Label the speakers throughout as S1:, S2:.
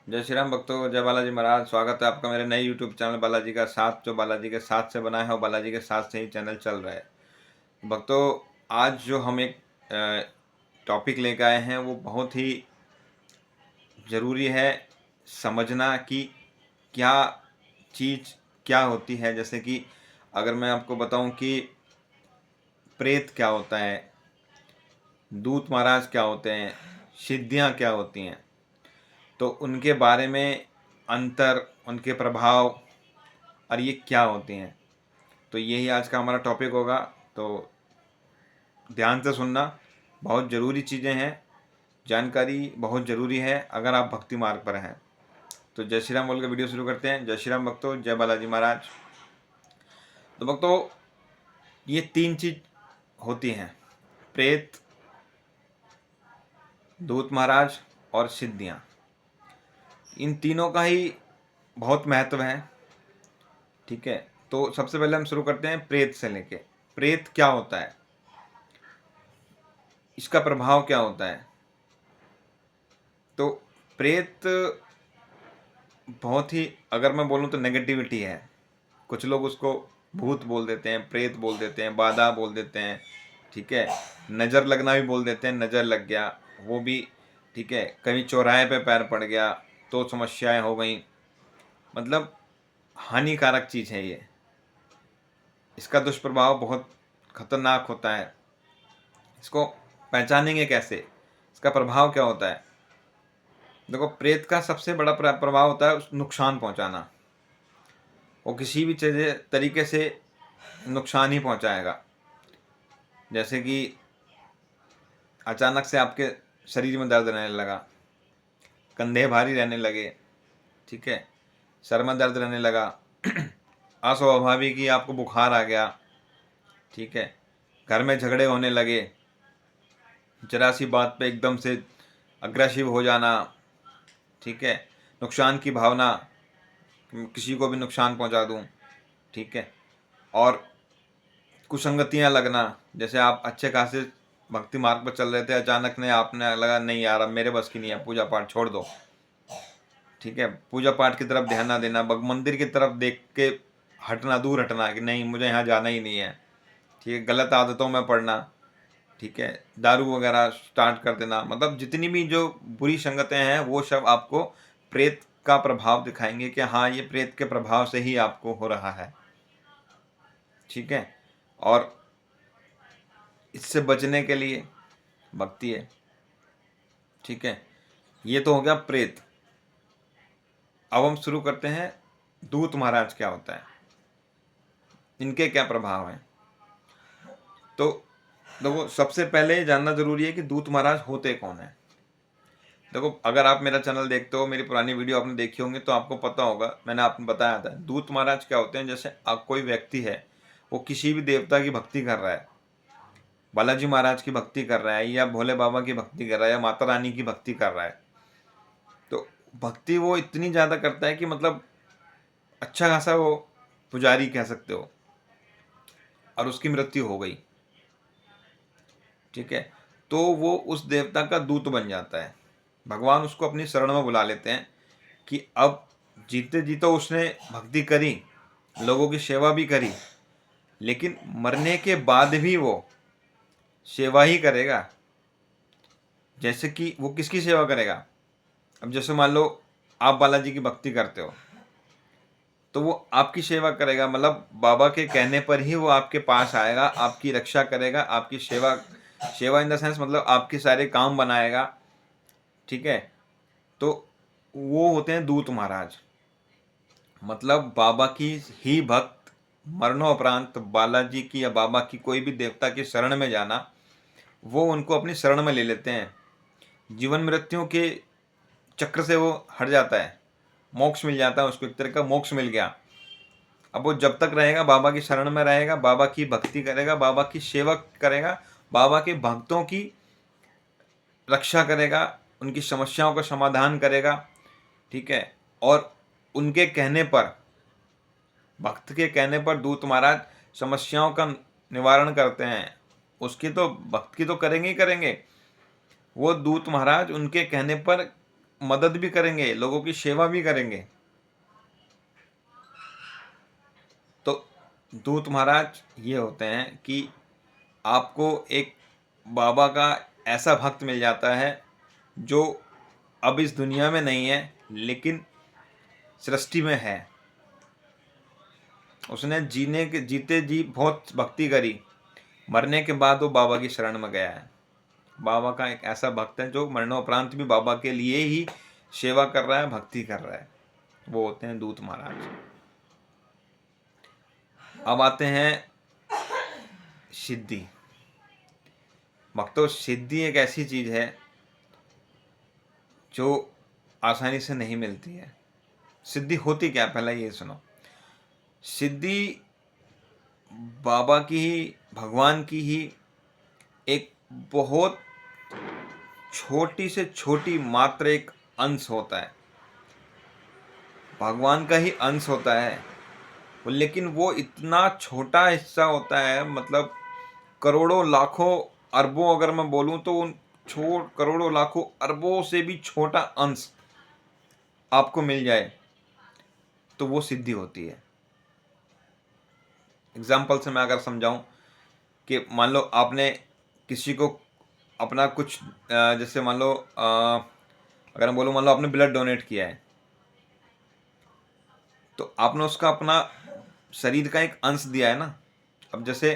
S1: जय श्री राम भक्तों, जय बालाजी महाराज। स्वागत है आपका मेरे नए यूट्यूब चैनल बालाजी का साथ, जो बालाजी के साथ से बना है और बालाजी के साथ से ही चैनल चल रहा है। भक्तों, आज जो हम एक टॉपिक लेकर आए हैं वो बहुत ही ज़रूरी है समझना कि क्या चीज़ क्या होती है। जैसे कि अगर मैं आपको बताऊं कि प्रेत क्या होता है, दूत महाराज क्या होते हैं, सिद्धियां क्या होती हैं, तो उनके बारे में अंतर, उनके प्रभाव और ये क्या होती हैं, तो यही आज का हमारा टॉपिक होगा। तो ध्यान से सुनना, बहुत ज़रूरी चीज़ें हैं, जानकारी बहुत ज़रूरी है अगर आप भक्ति मार्ग पर हैं। तो जय श्री राम बोल के वीडियो शुरू करते हैं। जय श्री राम भक्तों, जय बालाजी महाराज। तो भक्तों, ये तीन चीज़ होती हैं, प्रेत, दूत महाराज और सिद्धियाँ। इन तीनों का ही बहुत महत्व है। ठीक है, तो सबसे पहले हम शुरू करते हैं प्रेत से लेके। प्रेत क्या होता है, इसका प्रभाव क्या होता है। तो प्रेत बहुत ही, अगर मैं बोलूँ तो नेगेटिविटी है। कुछ लोग उसको भूत बोल देते हैं, प्रेत बोल देते हैं, बाधा बोल देते हैं। ठीक है, नज़र लगना भी बोल देते हैं, नज़र लग गया वो भी। ठीक है, कहीं चौराहे पे पैर पड़ गया तो समस्याएं हो गई। मतलब हानिकारक चीज़ है ये, इसका दुष्प्रभाव बहुत खतरनाक होता है। इसको पहचानेंगे कैसे, इसका प्रभाव क्या होता है। देखो, प्रेत का सबसे बड़ा प्रभाव होता है नुकसान पहुंचाना। वो किसी भी तरीके से नुकसान ही पहुंचाएगा। जैसे कि अचानक से आपके शरीर में दर्द रहने लगा, कंधे भारी रहने लगे, ठीक है, सर में दर्द रहने लगा, अस्वाभाविक ही आपको बुखार आ गया, ठीक है, घर में झगड़े होने लगे, जरा सी बात पे एकदम से अग्रेसिव हो जाना, ठीक है, नुकसान की भावना, किसी को भी नुकसान पहुंचा दूं, ठीक है, और कुसंगतियां लगना। जैसे आप अच्छे खासे भक्ति मार्ग पर चल रहे थे, अचानक ने आपने लगा नहीं यार अब मेरे बस की नहीं है, पूजा पाठ छोड़ दो। ठीक है, पूजा पाठ की तरफ ध्यान ना देना, मंदिर की तरफ देख के हटना, दूर हटना कि नहीं मुझे यहाँ जाना ही नहीं है। ठीक है, गलत आदतों में पड़ना, ठीक है, दारू वगैरह स्टार्ट कर देना। मतलब जितनी भी जो बुरी संगतें हैं वो सब आपको प्रेत का प्रभाव दिखाएंगे कि हाँ ये प्रेत के प्रभाव से ही आपको हो रहा है। ठीक है, और इससे बचने के लिए भक्ति है। ठीक है, ये तो हो गया प्रेत। अब हम शुरू करते हैं दूत महाराज क्या होता है, इनके क्या प्रभाव हैं। तो देखो, सबसे पहले जानना जरूरी है कि दूत महाराज होते कौन है। देखो, अगर आप मेरा चैनल देखते हो, मेरी पुरानी वीडियो आपने देखी होंगी तो आपको पता होगा, मैंने आपने बताया था दूत महाराज क्या होते हैं। जैसे आप, कोई व्यक्ति है वो किसी भी देवता की भक्ति कर रहा है, बालाजी महाराज की भक्ति कर रहा है, या भोले बाबा की भक्ति कर रहा है, या माता रानी की भक्ति कर रहा है, तो भक्ति वो इतनी ज़्यादा करता है कि मतलब अच्छा खासा वो पुजारी कह सकते हो, और उसकी मृत्यु हो गई, ठीक है, तो वो उस देवता का दूत बन जाता है। भगवान उसको अपनी शरण में बुला लेते हैं कि अब जीते जीते उसने भक्ति करी, लोगों की सेवा भी करी, लेकिन मरने के बाद भी वो सेवा ही करेगा। जैसे कि वो किसकी सेवा करेगा, अब जैसे मान लो आप बालाजी की भक्ति करते हो तो वो आपकी सेवा करेगा। मतलब बाबा के कहने पर ही वो आपके पास आएगा, आपकी रक्षा करेगा, आपकी सेवा, सेवा इन द सेंस मतलब आपके सारे काम बनाएगा। ठीक है, तो वो होते हैं दूत महाराज। मतलब बाबा की ही भक्त मरणोपरांत बालाजी की या बाबा की कोई भी देवता की शरण में जाना, वो उनको अपनी शरण में ले लेते हैं। जीवन मृत्यु के चक्र से वो हट जाता है, मोक्ष मिल जाता है उसको, एक तरह का मोक्ष मिल गया। अब वो जब तक रहेगा बाबा की शरण में रहेगा, बाबा की भक्ति करेगा, बाबा की सेवा करेगा, बाबा के भक्तों की रक्षा करेगा, उनकी समस्याओं का समाधान करेगा। ठीक है, और उनके कहने पर, भक्त के कहने पर दूत महाराज समस्याओं का निवारण करते हैं। उसकी तो भक्त की तो करेंगे ही करेंगे, वो दूत महाराज उनके कहने पर मदद भी करेंगे, लोगों की सेवा भी करेंगे। तो दूत महाराज ये होते हैं कि आपको एक बाबा का ऐसा भक्त मिल जाता है जो अब इस दुनिया में नहीं है लेकिन सृष्टि में है। उसने जीते जी बहुत भक्ति करी, मरने के बाद वो बाबा की शरण में गया है। बाबा का एक ऐसा भक्त है जो मरणोपरांत भी बाबा के लिए ही सेवा कर रहा है, भक्ति कर रहा है। वो होते हैं दूत महाराज। अब आते हैं सिद्धि। भक्तों, सिद्धि एक ऐसी चीज है जो आसानी से नहीं मिलती है। सिद्धि होती क्या, पहले ये सुनो। सिद्धि बाबा की ही, भगवान की ही एक बहुत छोटी से छोटी मात्र एक अंश होता है। भगवान का ही अंश होता है, लेकिन वो इतना छोटा हिस्सा होता है, मतलब करोड़ों लाखों अरबों, अगर मैं बोलूं तो उन करोड़ों लाखों अरबों से भी छोटा अंश आपको मिल जाए तो वो सिद्धि होती है। एग्जाम्पल से मैं अगर समझाऊं कि मान लो आपने किसी को अपना कुछ जैसे मान लो अगर मैं बोलूँ, मान लो आपने ब्लड डोनेट किया है, तो आपने उसका अपना शरीर का एक अंश दिया है ना। अब जैसे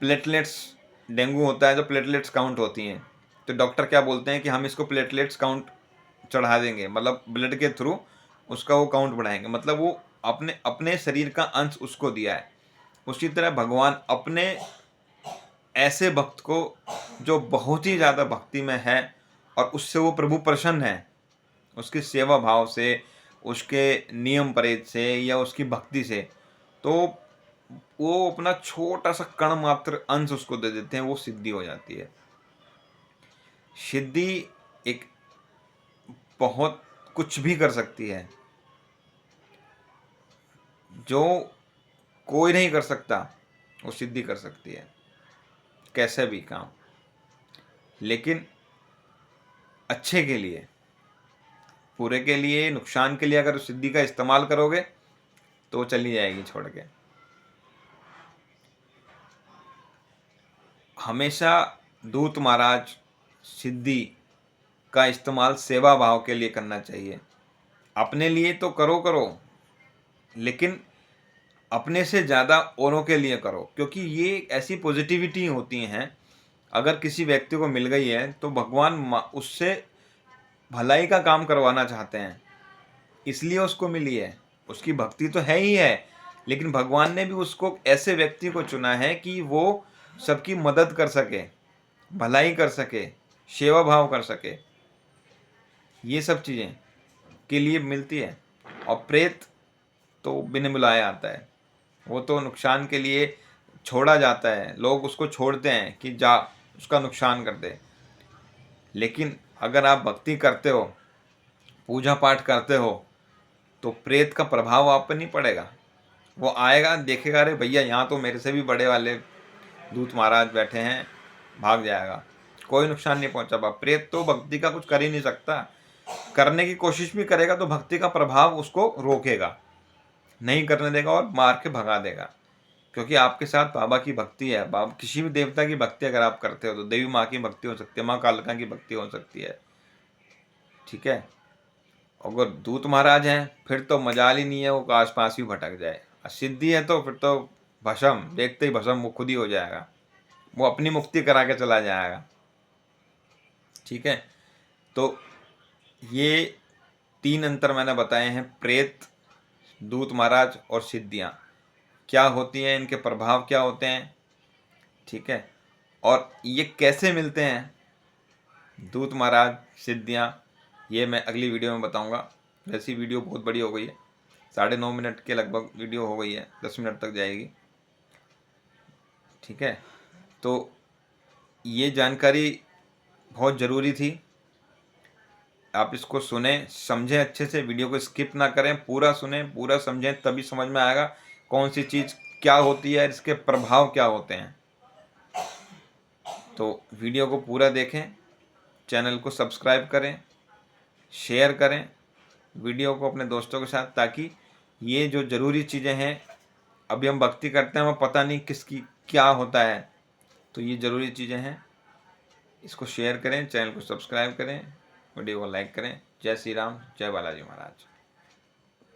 S1: प्लेटलेट्स, डेंगू होता है जो प्लेटलेट्स काउंट होती हैं, तो डॉक्टर क्या बोलते हैं कि हम इसको प्लेटलेट्स काउंट चढ़ा देंगे, मतलब ब्लड के थ्रू उसका वो काउंट बढ़ाएंगे, मतलब वो अपने अपने शरीर का अंश उसको दिया है। उसी तरह भगवान अपने ऐसे भक्त को जो बहुत ही ज़्यादा भक्ति में है और उससे वो प्रभु प्रसन्न है, उसकी सेवा भाव से, उसके नियम परहेज से या उसकी भक्ति से, तो वो अपना छोटा सा कण मात्र अंश उसको दे देते हैं, वो सिद्धि हो जाती है। सिद्धि एक बहुत कुछ भी कर सकती है, जो कोई नहीं कर सकता वो सिद्धि कर सकती है, कैसे भी काम, लेकिन अच्छे के लिए, पूरे के लिए, नुकसान के लिए अगर उस सिद्धि का इस्तेमाल करोगे तो चली जाएगी छोड़ के। हमेशा दूत महाराज सिद्धि का इस्तेमाल सेवा भाव के लिए करना चाहिए। अपने लिए तो करो करो, लेकिन अपने से ज़्यादा औरों के लिए करो, क्योंकि ये ऐसी पॉजिटिविटी होती हैं। अगर किसी व्यक्ति को मिल गई है तो भगवान उससे भलाई का काम करवाना चाहते हैं, इसलिए उसको मिली है। उसकी भक्ति तो है ही है, लेकिन भगवान ने भी उसको ऐसे व्यक्ति को चुना है कि वो सबकी मदद कर सके, भलाई कर सके, सेवा भाव कर सके, ये सब चीज़ें के लिए मिलती है। और प्रेत तो बिन बुलाए आता है, वो तो नुकसान के लिए छोड़ा जाता है, लोग उसको छोड़ते हैं कि जा उसका नुकसान कर दे। लेकिन अगर आप भक्ति करते हो, पूजा पाठ करते हो, तो प्रेत का प्रभाव आप पर नहीं पड़ेगा। वो आएगा, देखेगा, अरे भैया यहाँ तो मेरे से भी बड़े वाले दूत महाराज बैठे हैं, भाग जाएगा, कोई नुकसान नहीं पहुंचा। प्रेत तो भक्ति का कुछ कर ही नहीं सकता, करने की कोशिश भी करेगा तो भक्ति का प्रभाव उसको रोकेगा, नहीं करने देगा और मार के भगा देगा। क्योंकि आपके साथ बाबा की भक्ति है, बाबा किसी भी देवता की भक्ति अगर आप करते हो तो देवी माँ की भक्ति हो सकती है, माँ कालका की भक्ति हो सकती है, ठीक है। अगर दूत महाराज हैं फिर तो मजाल ही नहीं है, वो आसपास ही भटक जाए। सिद्धि है तो फिर तो भस्म, देखते ही भस्म वो खुद ही हो जाएगा, वो अपनी मुक्ति करा के चला जाएगा, ठीक है। तो ये 3 अंतर मैंने बताए हैं, प्रेत, दूत महाराज और सिद्धियाँ क्या होती हैं, इनके प्रभाव क्या होते हैं, ठीक है। और ये कैसे मिलते हैं, दूत महाराज, सिद्धियाँ, ये मैं अगली वीडियो में बताऊंगा। वैसी वीडियो बहुत बड़ी हो गई है, 9.5 मिनट के लगभग वीडियो हो गई है, 10 मिनट तक जाएगी, ठीक है। तो ये जानकारी बहुत ज़रूरी थी, आप इसको सुने, समझें अच्छे से, वीडियो को स्किप ना करें, पूरा सुने, पूरा समझें, तभी समझ में आएगा कौन सी चीज़ क्या होती है, इसके प्रभाव क्या होते हैं। तो वीडियो को पूरा देखें, चैनल को सब्सक्राइब करें, शेयर करें वीडियो को अपने दोस्तों के साथ, ताकि ये जो ज़रूरी चीज़ें हैं, अभी हम भक्ति करते हैं, हमें पता नहीं किसकी क्या होता है, तो ये ज़रूरी चीज़ें हैं। इसको शेयर करें, चैनल को सब्सक्राइब करें, वीडियो को लाइक करें। जय श्री राम, जय बालाजी महाराज।